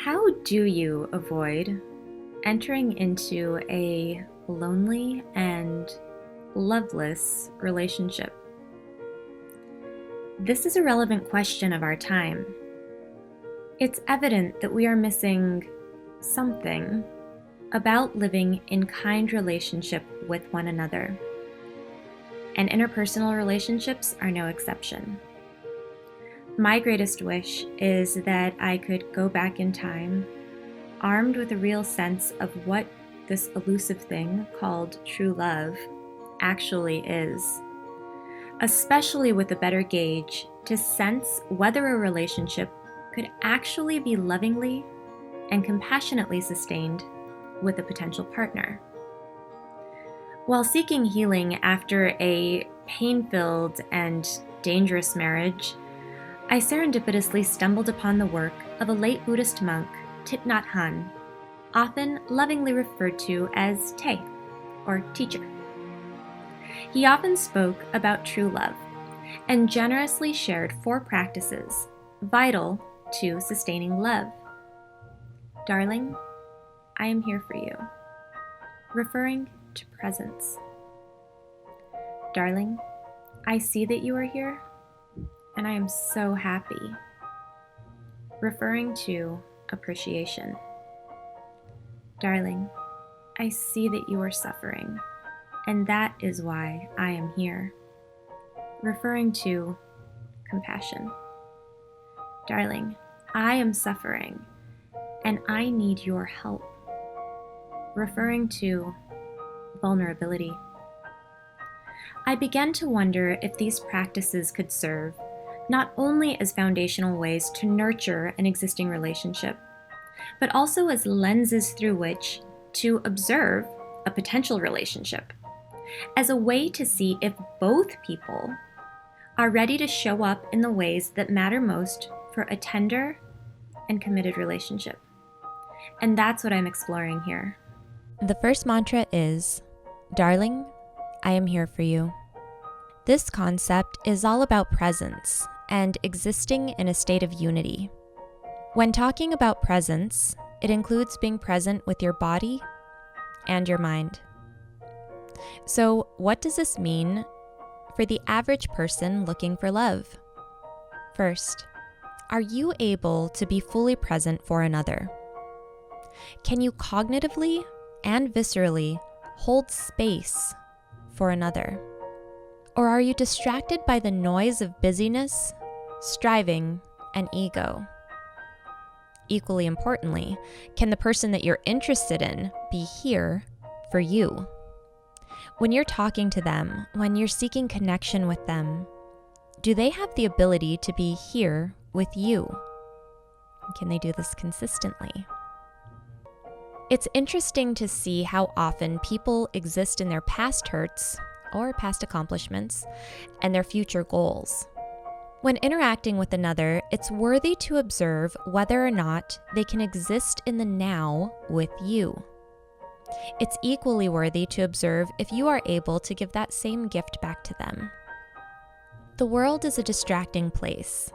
How do you avoid entering into a lonely and loveless relationship? This is a relevant question of our time. It's evident that we are missing something about living in kind relationship with one another, and interpersonal relationships are no exception. My greatest wish is that I could go back in time, armed with a real sense of what this elusive thing called true love actually is, especially with a better gauge to sense whether a relationship could actually be lovingly and compassionately sustained with a potential partner. While seeking healing after a pain-filled and dangerous marriage, I serendipitously stumbled upon the work of a late Buddhist monk, Tich Nah Han, often lovingly referred to as Te, or teacher. He often spoke about true love and generously shared 4 practices vital to sustaining love. Darling, I am here for you, referring to presence. Darling, I see that you are here, and I am so happy, referring to appreciation. Darling, I see that you are suffering, and that is why I am here, referring to compassion. Darling, I am suffering, and I need your help, referring to vulnerability. I began to wonder if these practices could serve not only as foundational ways to nurture an existing relationship, but also as lenses through which to observe a potential relationship, as a way to see if both people are ready to show up in the ways that matter most for a tender and committed relationship. And that's what I'm exploring here. The first mantra is, Darling, I am here for you. This concept is all about presence and existing in a state of unity. When talking about presence, it includes being present with your body and your mind. So, what does this mean for the average person looking for love? First, are you able to be fully present for another? Can you cognitively and viscerally hold space for another? Or are you distracted by the noise of busyness, striving, and ego? Equally importantly, can the person that you're interested in be here for you? When you're talking to them, when you're seeking connection with them, do they have the ability to be here with you? Can they do this consistently? It's interesting to see how often people exist in their past hurts or past accomplishments and their future goals. When interacting with another, it's worthy to observe whether or not they can exist in the now with you. It's equally worthy to observe if you are able to give that same gift back to them. The world is a distracting place.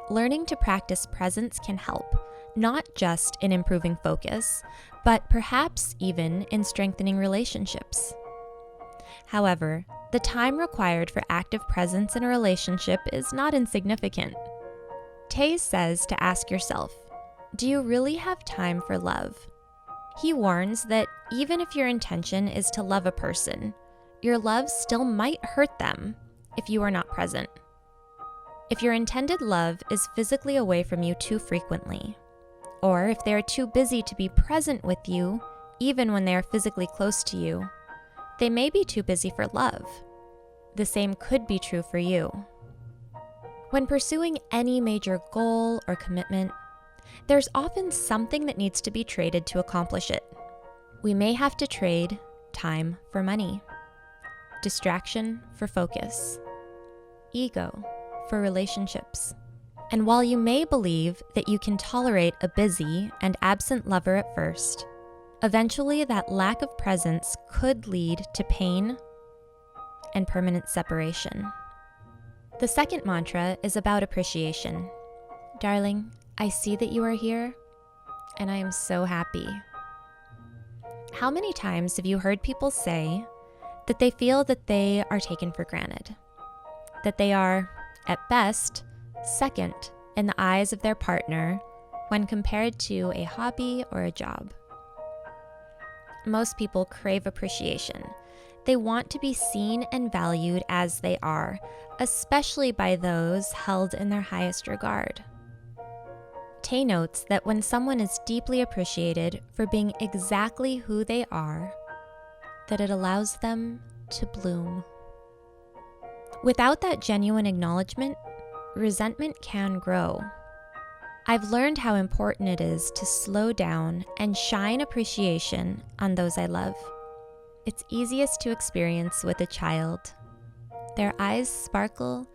Learning to practice presence can help, not just in improving focus, but perhaps even in strengthening relationships. However, the time required for active presence in a relationship is not insignificant. Tay says to ask yourself, do you really have time for love? He warns that even if your intention is to love a person, your love still might hurt them if you are not present. If your intended love is physically away from you too frequently, or if they are too busy to be present with you, even when they are physically close to you, they may be too busy for love. The same could be true for you. When pursuing any major goal or commitment, there's often something that needs to be traded to accomplish it. We may have to trade time for money, distraction for focus, ego for relationships. And while you may believe that you can tolerate a busy and absent lover at first, eventually that lack of presence could lead to pain and permanent separation. The second mantra is about appreciation. Darling, I see that you are here, and I am so happy. How many times have you heard people say that they feel that they are taken for granted? That they are, at best, second in the eyes of their partner when compared to a hobby or a job? Most people crave appreciation. They want to be seen and valued as they are, especially by those held in their highest regard. Tay notes that when someone is deeply appreciated for being exactly who they are, that it allows them to bloom. Without that genuine acknowledgement, resentment can grow. I've learned how important it is to slow down and shine appreciation on those I love. It's easiest to experience with a child. Their eyes sparkle,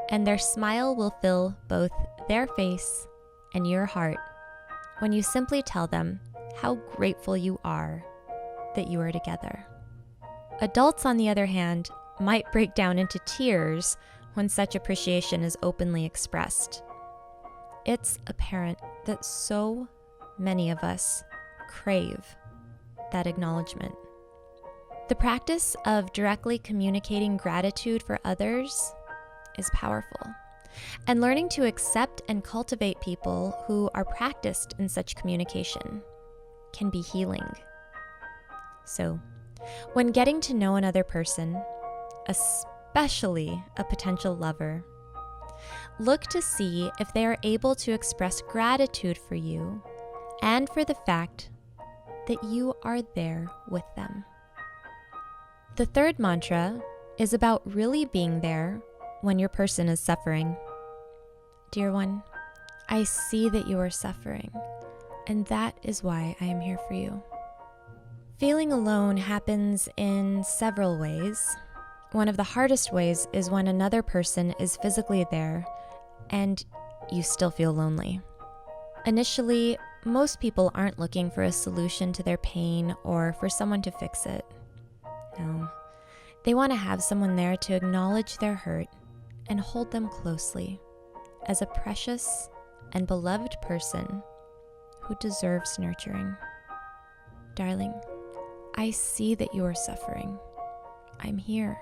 and their smile will fill both their face and your heart when you simply tell them how grateful you are that you are together. Adults, on the other hand, might break down into tears when such appreciation is openly expressed. It's apparent that so many of us crave that acknowledgement. The practice of directly communicating gratitude for others is powerful, and learning to accept and cultivate people who are practiced in such communication can be healing. So, when getting to know another person, especially a potential lover, look to see if they are able to express gratitude for you and for the fact that you are there with them. The third mantra is about really being there when your person is suffering. Dear one, I see that you are suffering, and that is why I am here for you. Feeling alone happens in several ways. One of the hardest ways is when another person is physically there and you still feel lonely. Initially, most people aren't looking for a solution to their pain or for someone to fix it. No, they want to have someone there to acknowledge their hurt and hold them closely as a precious and beloved person who deserves nurturing. Darling, I see that you are suffering. I'm here.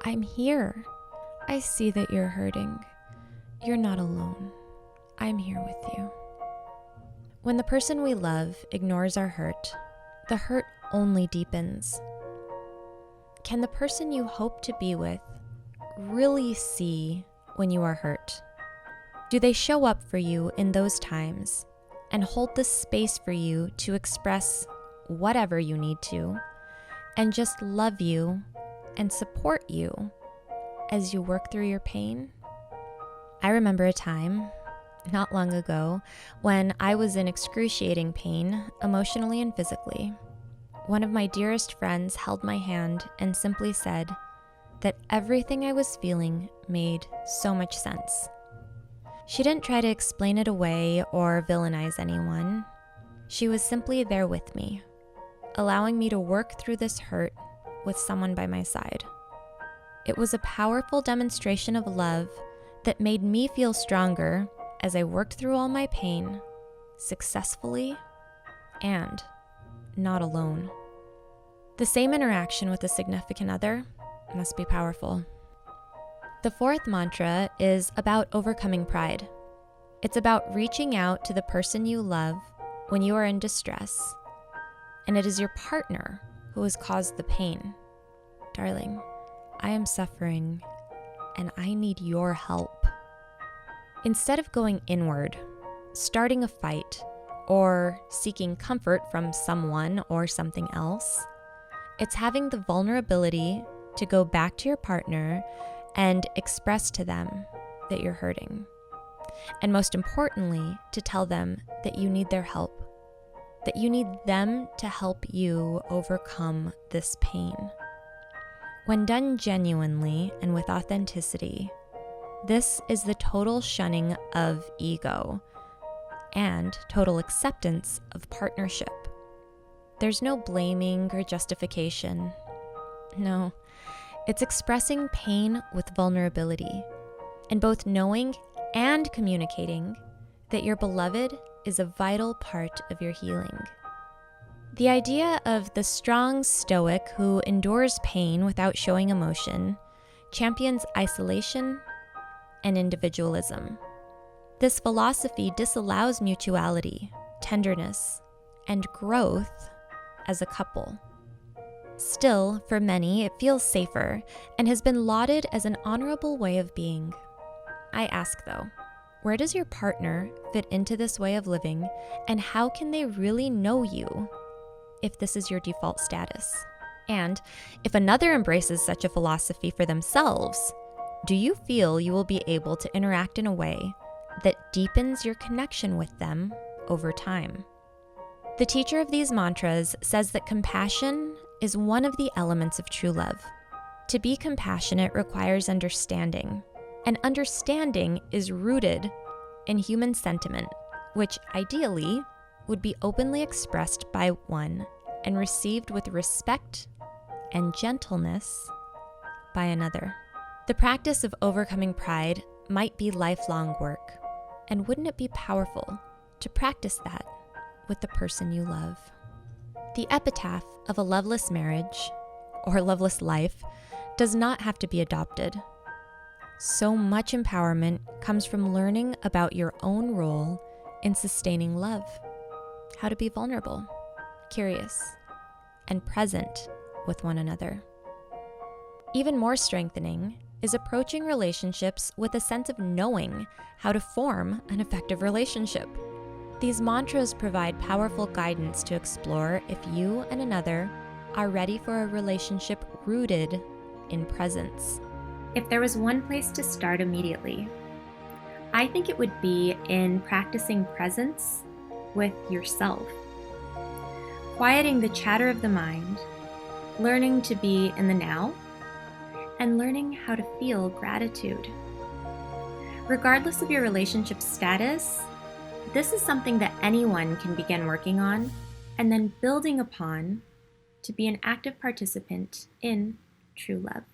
I'm here. I see that you're hurting. You're not alone. I'm here with you. When the person we love ignores our hurt, the hurt only deepens. Can the person you hope to be with really see when you are hurt? Do they show up for you in those times and hold the space for you to express whatever you need to and just love you and support you as you work through your pain? I remember a time, not long ago, when I was in excruciating pain, emotionally and physically. One of my dearest friends held my hand and simply said that everything I was feeling made so much sense. She didn't try to explain it away or villainize anyone. She was simply there with me, allowing me to work through this hurt with someone by my side. It was a powerful demonstration of love that made me feel stronger as I worked through all my pain successfully and not alone. The same interaction with a significant other must be powerful. The fourth mantra is about overcoming pride. It's about reaching out to the person you love when you are in distress, and it is your partner who has caused the pain. Darling, I am suffering, and I need your help. Instead of going inward, starting a fight, or seeking comfort from someone or something else, it's having the vulnerability to go back to your partner and express to them that you're hurting. And most importantly, to tell them that you need their help, that you need them to help you overcome this pain. When done genuinely and with authenticity, this is the total shunning of ego and total acceptance of partnership. There's no blaming or justification. No, it's expressing pain with vulnerability and both knowing and communicating that your beloved is a vital part of your healing. The idea of the strong stoic who endures pain without showing emotion champions isolation and individualism. This philosophy disallows mutuality, tenderness, and growth as a couple. Still, for many, it feels safer and has been lauded as an honorable way of being. I ask though, where does your partner fit into this way of living, and how can they really know you if this is your default status? And if another embraces such a philosophy for themselves, do you feel you will be able to interact in a way that deepens your connection with them over time? The teacher of these mantras says that compassion is one of the elements of true love. To be compassionate requires understanding, and understanding is rooted in human sentiment, which ideally would be openly expressed by one and received with respect and gentleness by another. The practice of overcoming pride might be lifelong work, and wouldn't it be powerful to practice that with the person you love? The epitaph of a loveless marriage or loveless life does not have to be adopted. So much empowerment comes from learning about your own role in sustaining love, how to be vulnerable, curious, and present with one another. Even more strengthening is approaching relationships with a sense of knowing how to form an effective relationship. These mantras provide powerful guidance to explore if you and another are ready for a relationship rooted in presence. If there was one place to start immediately, I think it would be in practicing presence with yourself. Quieting the chatter of the mind, learning to be in the now, and learning how to feel gratitude. Regardless of your relationship status, this is something that anyone can begin working on and then building upon to be an active participant in true love.